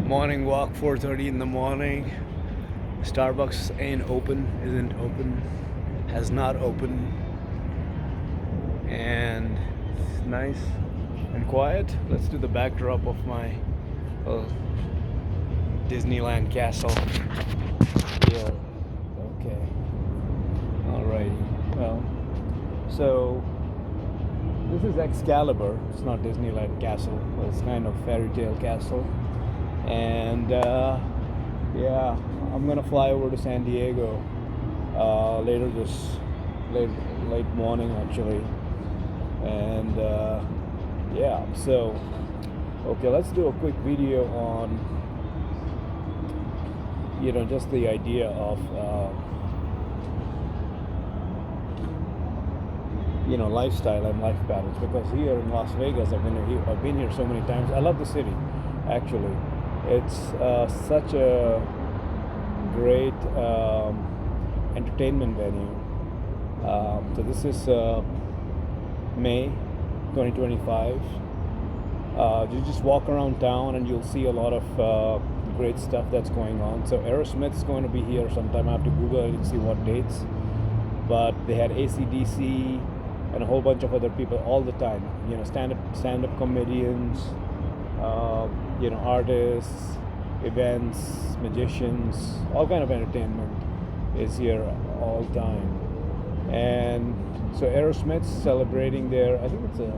Morning walk, 4:30 in the morning. Starbucks isn't open, has not opened, and it's nice and quiet. Let's do the backdrop of my uh, Disneyland castle here. Okay, alrighty. Well, so this is Excalibur. It's not Disneyland castle. It's kind of fairy tale castle, and yeah, I'm gonna fly over to San Diego later this late late morning actually, and yeah. So okay, let's do a quick video on just the idea of lifestyle and life patterns, because here in Las Vegas I've been here so many times. I love the city actually. It's such a great entertainment venue. So this is May 2025. You just walk around town and you'll see a lot of great stuff that's going on. So Aerosmith's going to be here sometime. I have to Google it and see what dates. But they had AC/DC and a whole bunch of other people all the time. Stand-up comedians, artists, events, magicians, all kind of entertainment is here all time. And so Aerosmith's celebrating their, I think it's a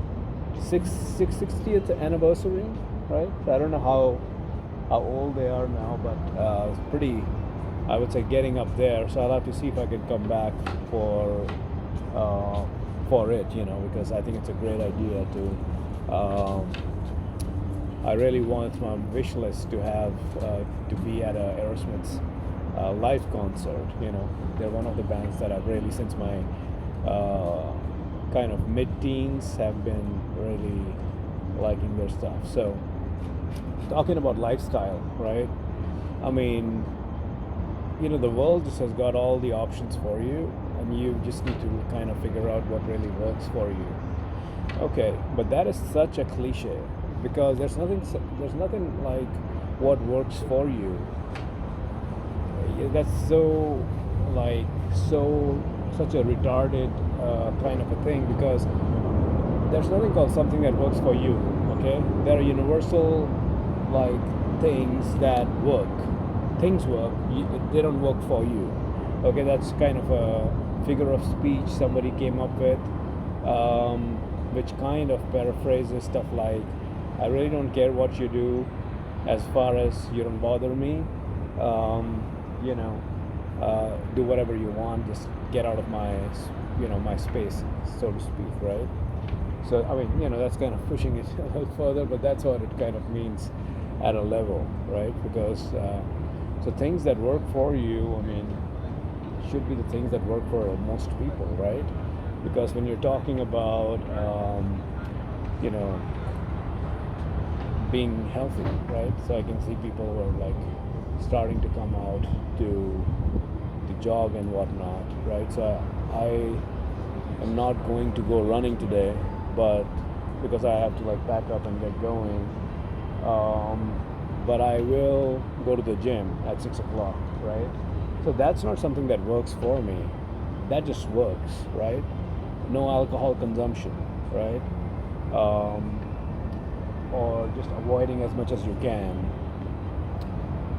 660th anniversary, right? I don't know how old they are now, but it's pretty, I would say, getting up there. So I'll have to see if I can come back for it, because I think it's a great idea to. I really want my wish list to have to be at a Aerosmith's live concert. They're one of the bands that I've really, since my kind of mid-teens, have been really liking their stuff. So, talking about lifestyle, right? I mean, the world just has got all the options for you, and you just need to kind of figure out what really works for you. Okay, but that is such a cliche, because there's nothing like what works for you. That's such a retarded kind of a thing, because there's nothing called something that works for you. Okay, there are universal things that work. Things work. They don't work for you. Okay, that's kind of a figure of speech somebody came up with, which kind of paraphrases stuff like, I really don't care what you do as far as you don't bother me. Do whatever you want, just get out of my my space, so to speak, right? So I mean, that's kind of pushing it a little further, but that's what it kind of means at a level, right? Because so things that work for you, I mean, should be the things that work for most people, right? Because when you're talking about being healthy, right? So I can see people who are starting to come out to jog and whatnot, right? So I am not going to go running today, but because I have to pack up and get going. But I will go to the gym at 6 o'clock, right? So that's not something that works for me. That just works, right? No alcohol consumption, right? Or just avoiding as much as you can.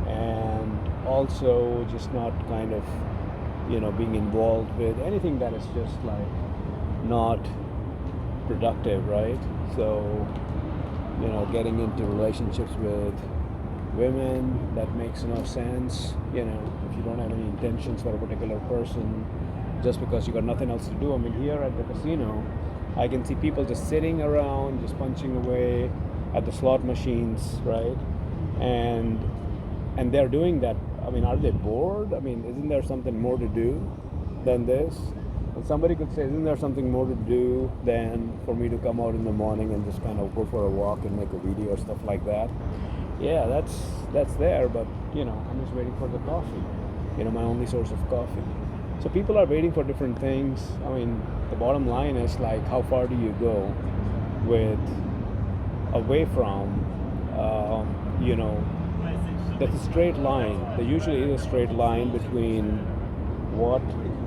And also just not kind of, being involved with anything that is just not productive, right? So, getting into relationships with women that makes no sense. If you don't have any intentions for a particular person, just because you got nothing else to do. I mean, here at the casino, I can see people just sitting around, just punching away at the slot machines, right? And they're doing that. I mean, are they bored? I mean, isn't there something more to do than this? And somebody could say, isn't there something more to do than for me to come out in the morning and just kind of go for a walk and make a video or stuff like that? Yeah, that's there, but I'm just waiting for the coffee. My only source of coffee. So people are waiting for different things. I mean, the bottom line is how far do you go away from there's a straight line. There usually is a straight line between what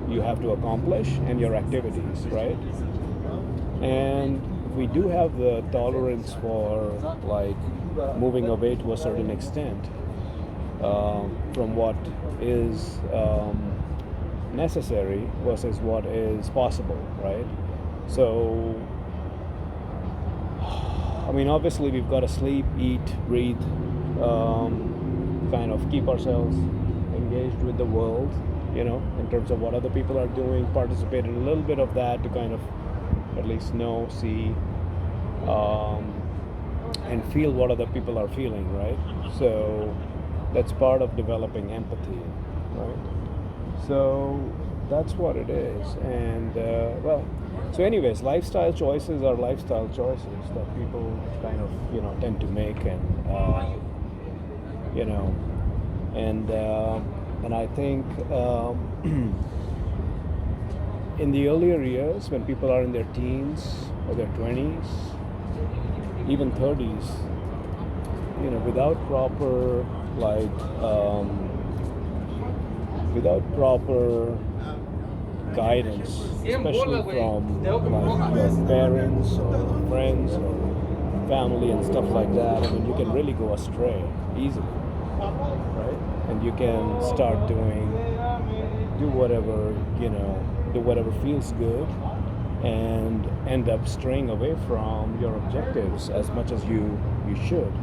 you have to accomplish and your activities, right? And we do have the tolerance for like moving away to a certain extent from what is necessary versus what is possible, right? So, I mean, obviously, we've got to sleep, eat, breathe, kind of keep ourselves engaged with the world, in terms of what other people are doing, participate in a little bit of that to kind of at least know, see, and feel what other people are feeling, right? So that's part of developing empathy, right? So that's what it is. And so anyways, lifestyle choices are lifestyle choices that people kind of tend to make, and and I think in the earlier years, when people are in their teens or their 20s, even 30s, without proper without proper guidance, especially from like your parents or friends or family and stuff like that, I mean, you can really go astray easily, right? And you can start do whatever feels good, and end up straying away from your objectives as much as you should.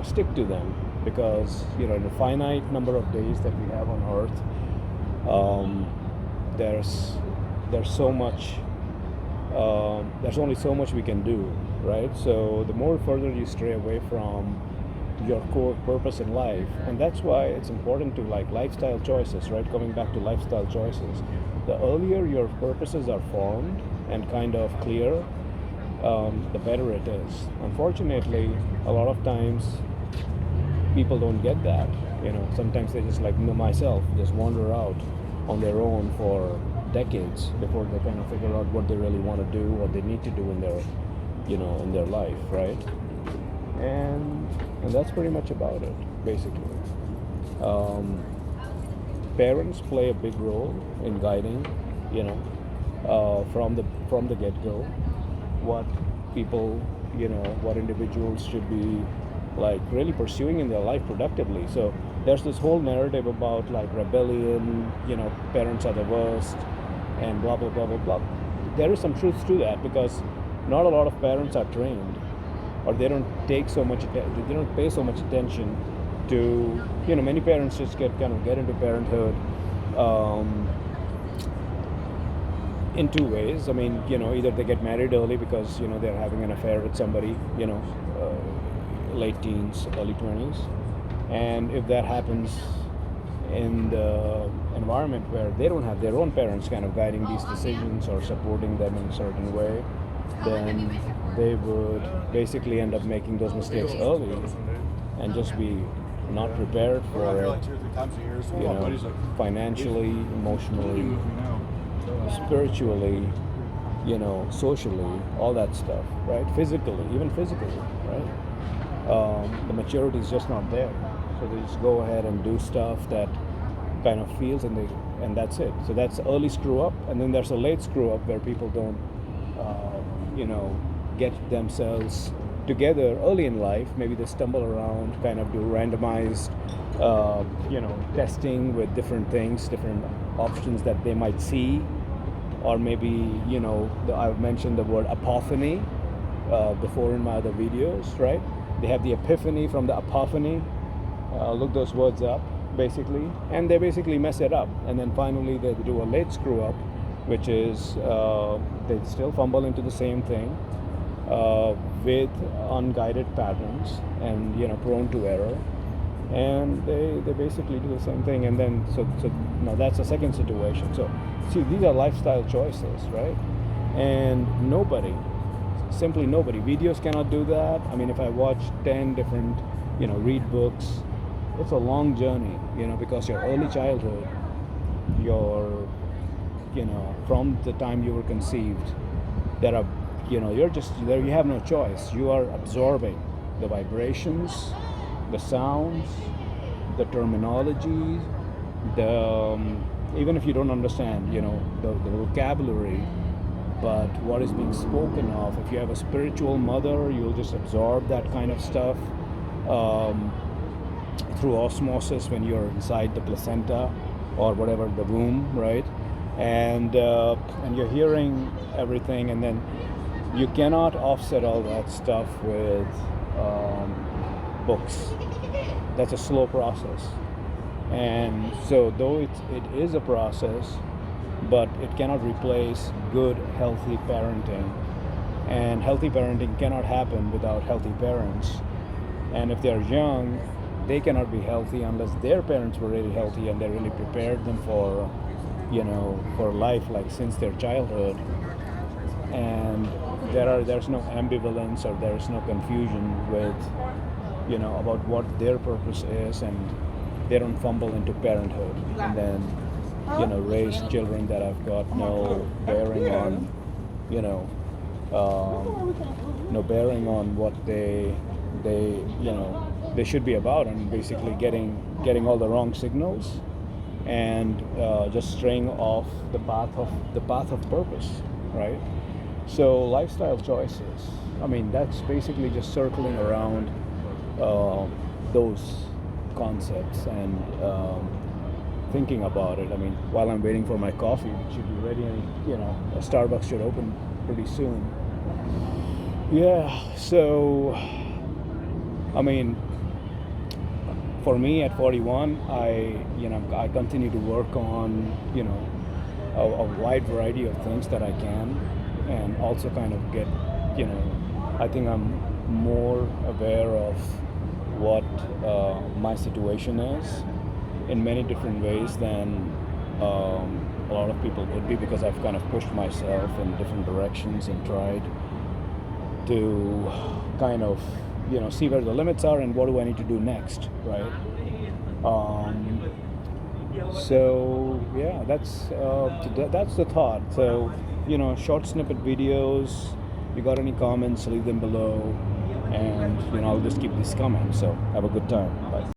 Stick to them, because in a finite number of days that we have on Earth, there's so much. There's only so much we can do, right? So the more further you stray away from your core purpose in life, and that's why it's important to like lifestyle choices, right? Coming back to lifestyle choices, the earlier your purposes are formed and kind of clear, the better it is. Unfortunately, a lot of times people don't get that. Sometimes they just like myself just wander out on their own for decades before they kind of figure out what they really want to do, what they need to do in their in their life, right? And that's pretty much about it, basically. Parents play a big role in guiding, from the get-go, what people, what individuals should be like really pursuing in their life productively. So there's this whole narrative about like rebellion, parents are the worst, and blah blah blah blah blah. There is some truth to that, because not a lot of parents are trained, or they don't take so much they don't pay so much attention to, many parents just get into parenthood in two ways. I mean, either they get married early because they're having an affair with somebody, late teens, early 20s, and if that happens in the environment where they don't have their own parents kind of guiding these decisions or supporting them in a certain way, then they would basically end up making those mistakes early and just be not prepared for it, financially, emotionally, spiritually, socially, all that stuff, right? Even physically, right? The maturity is just not there. So they just go ahead and do stuff that kind of feels, and that's it. So that's early screw up, and then there's a late screw up where people don't, get themselves together early in life. Maybe they stumble around, kind of do randomized, testing with different things, different options that they might see, or maybe I've mentioned the word epiphany before in my other videos, right? They have the epiphany from the epiphany. Look those words up, basically, and they basically mess it up, and then finally they do a late screw up, which is they still fumble into the same thing with unguided patterns and prone to error, and they basically do the same thing, and then so now that's a second situation. So see, these are lifestyle choices, right? And simply nobody, videos cannot do that. I mean, if I watch 10 different, read books, it's a long journey, because your early childhood, from the time you were conceived, you're just there. You have no choice. You are absorbing the vibrations, the sounds, the terminology, the even if you don't understand, the vocabulary, but what is being spoken of. If you have a spiritual mother, you'll just absorb that kind of stuff um, through osmosis when you're inside the placenta or whatever, the womb, right? And you're hearing everything, and then you cannot offset all that stuff with books. That's a slow process. And so, though it is a process, but it cannot replace good, healthy parenting. And healthy parenting cannot happen without healthy parents. And if they're young, they cannot be healthy unless their parents were really healthy and they really prepared them for life, like since their childhood. And there's no ambivalence, or there's no confusion with about what their purpose is, and they don't fumble into parenthood and then raise children that have got no bearing on no bearing on what they should be about, and basically getting all the wrong signals, and just straying off the path of purpose, right? So lifestyle choices, I mean, that's basically just circling around those concepts, and thinking about it. I mean, while I'm waiting for my coffee, it should be ready, and a Starbucks should open pretty soon. Yeah. So, I mean, for me at 41, I continue to work on a wide variety of things that I can, and also kind of get I think I'm more aware of what my situation is in many different ways than a lot of people would be, because I've kind of pushed myself in different directions and tried to kind of see where the limits are and what do I need to do next, right? So yeah, that's the thought. So short snippet videos. If you got any comments, leave them below, and I'll just keep this coming. So have a good time. Bye.